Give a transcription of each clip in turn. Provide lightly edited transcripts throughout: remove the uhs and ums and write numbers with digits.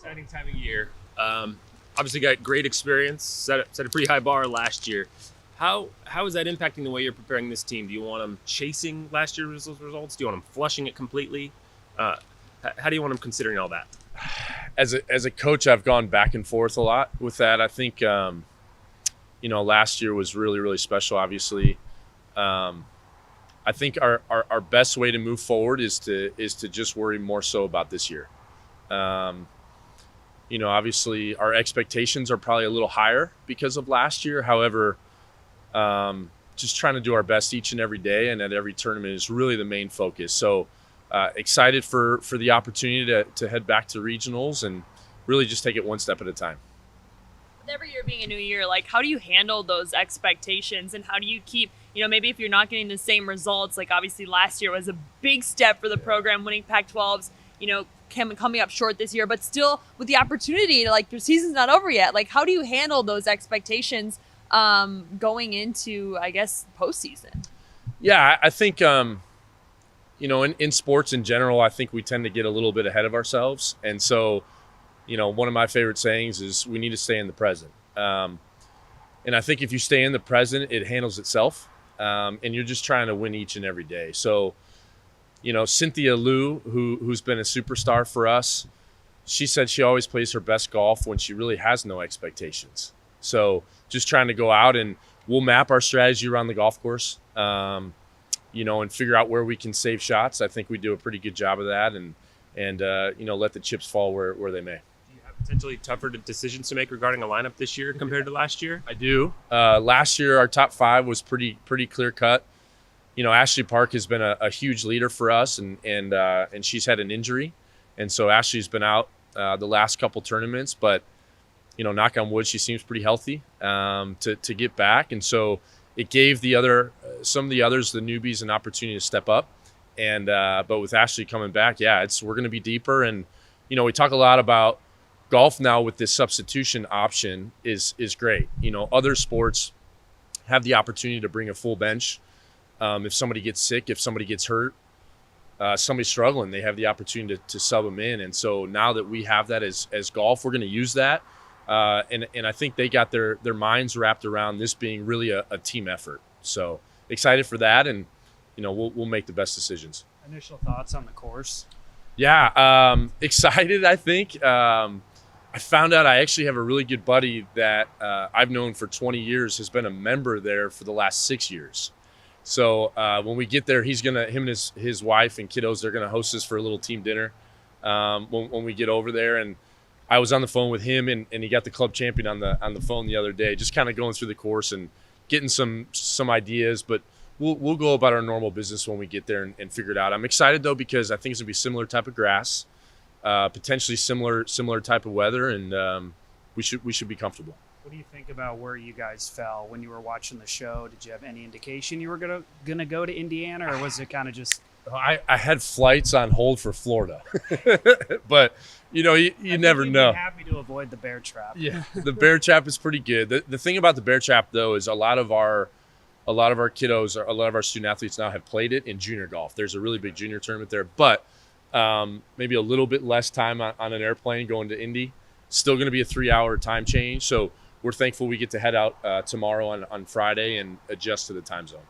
exciting time of year. Obviously got great experience, set a pretty high bar last year. How is that impacting the way you're preparing this team? Do you want them chasing last year's results? Do you want them flushing it completely? How do you want them considering all that? As a coach, I've gone back and forth a lot with that. I think, last year was really, really special, obviously. I think our best way to move forward is to just worry more so about this year. Obviously our expectations are probably a little higher because of last year. However, just trying to do our best each and every day and at every tournament is really the main focus. So excited for the opportunity to head back to regionals and really just take it one step at a time. With every year being a new year, like how do you handle those expectations and how do you keep, maybe if you're not getting the same results, like obviously last year was a big step for the program, winning Pac-12s, coming up short this year, but still with the opportunity to, like, your season's not over yet. Like, how do you handle those expectations going into, I guess, postseason? Yeah, I think, in sports in general, I think we tend to get a little bit ahead of ourselves. And so, one of my favorite sayings is we need to stay in the present. And I think if you stay in the present, it handles itself. And you're just trying to win each and every day. So, Cynthia Liu, who's been a superstar for us, she said she always plays her best golf when she really has no expectations. So just trying to go out and we'll map our strategy around the golf course, and figure out where we can save shots. I think we do a pretty good job of that and let the chips fall where they may. Do you have potentially tougher decisions to make regarding a lineup this year compared to last year? I do. Last year, our top 5 was pretty clear cut. Ashley Park has been a huge leader for us, and she's had an injury, and so Ashley's been out the last couple tournaments. But knock on wood, she seems pretty healthy to get back, and so it gave some of the others, the newbies, an opportunity to step up. And but with Ashley coming back, we're going to be deeper, and we talk a lot about golf now with this substitution option is great. Other sports have the opportunity to bring a full bench. If somebody gets sick, if somebody gets hurt, somebody's struggling, they have the opportunity to sub them in. And so now that we have that as golf, we're going to use that. And I think they got their minds wrapped around this being really a team effort. So excited for that, and we'll make the best decisions. Initial thoughts on the course? Yeah, excited. I think I found out I actually have a really good buddy that I've known for 20 years, has been a member there for the last 6 years. So when we get there, him and his wife and kiddos, they're going to host us for a little team dinner when we get over there. And I was on the phone with him, and he got the club champion on the phone the other day, just kind of going through the course and getting some ideas. But we'll go about our normal business when we get there and figure it out. I'm excited though because I think it's gonna be similar type of grass, potentially similar type of weather, and we should be comfortable. What do you think about where you guys fell when you were watching the show? Did you have any indication you were gonna go to Indiana, or was it kind of just? I had flights on hold for Florida, but you never know. Be happy to avoid the bear trap. Yeah, the bear trap is pretty good. The thing about the bear trap though is a lot of our kiddos, a lot of our student athletes now have played it in junior golf. There's a really big junior tournament there, but maybe a little bit less time on an airplane going to Indy. Still going to be a 3-hour time change, so we're thankful we get to head out tomorrow on Friday and adjust to the time zone.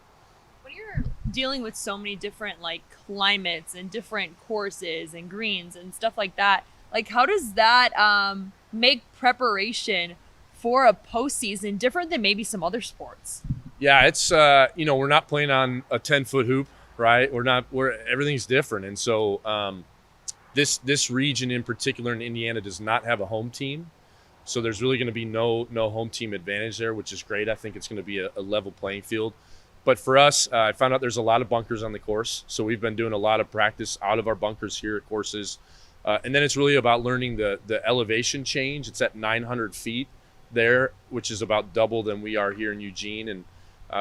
When you're dealing with so many different climates and different courses and greens and stuff like that, how does that make preparation for a postseason different than maybe some other sports? Yeah, it's we're not playing on a 10-foot hoop, right? Everything's different, and so this region in particular in Indiana does not have a home team. So there's really going to be no home team advantage there, which is great. I think it's going to be a level playing field. But for us, I found out there's a lot of bunkers on the course. So we've been doing a lot of practice out of our bunkers here at courses. And then it's really about learning the elevation change. It's at 900 feet there, which is about double than we are here in Eugene. And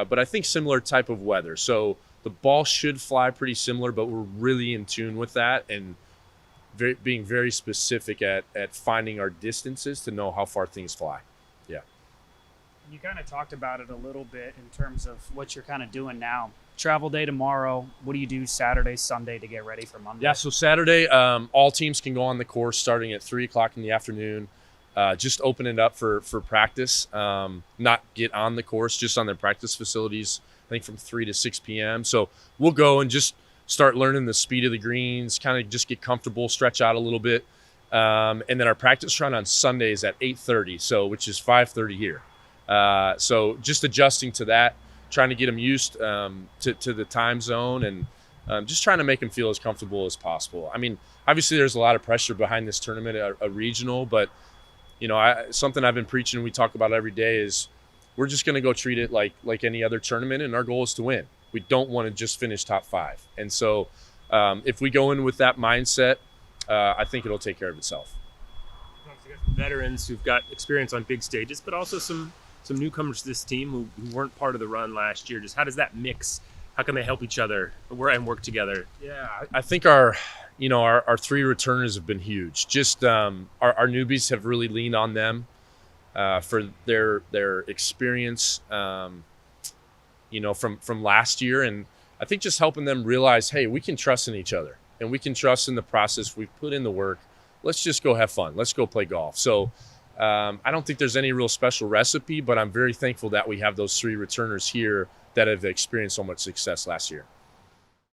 but I think similar type of weather. So the ball should fly pretty similar, but we're really in tune with that and being very specific at finding our distances to know how far things fly. Yeah. You kind of talked about it a little bit in terms of what you're kind of doing now. travel day tomorrow. What do you do Saturday, Sunday to get ready for Monday? Yeah, so Saturday, all teams can go on the course starting at 3 o'clock in the afternoon. Just open it up for practice, not get on the course, just on their practice facilities, I think from 3 to 6 p.m. So we'll go and just start learning the speed of the greens, kind of just get comfortable, stretch out a little bit. And then our practice run on Sunday is at 8:30, so which is 5:30 here. So just adjusting to that, trying to get them used to the time zone, and just trying to make them feel as comfortable as possible. I mean, obviously there's a lot of pressure behind this tournament, a regional, but something I've been preaching and we talk about every day is we're just going to go treat it like any other tournament, and our goal is to win. We don't want to just finish top 5. And so if we go in with that mindset, I think it'll take care of itself. Veterans who've got experience on big stages, but also some newcomers to this team who weren't part of the run last year. Just how does that mix? How can they help each other and work together? Yeah, I think our 3 returners have been huge. Just our newbies have really leaned on them for their experience, from last year, and I think just helping them realize, hey, we can trust in each other, and we can trust in the process. We've put in the work. Let's just go have fun. Let's go play golf. So I don't think there's any real special recipe, but I'm very thankful that we have those 3 returners here that have experienced so much success last year.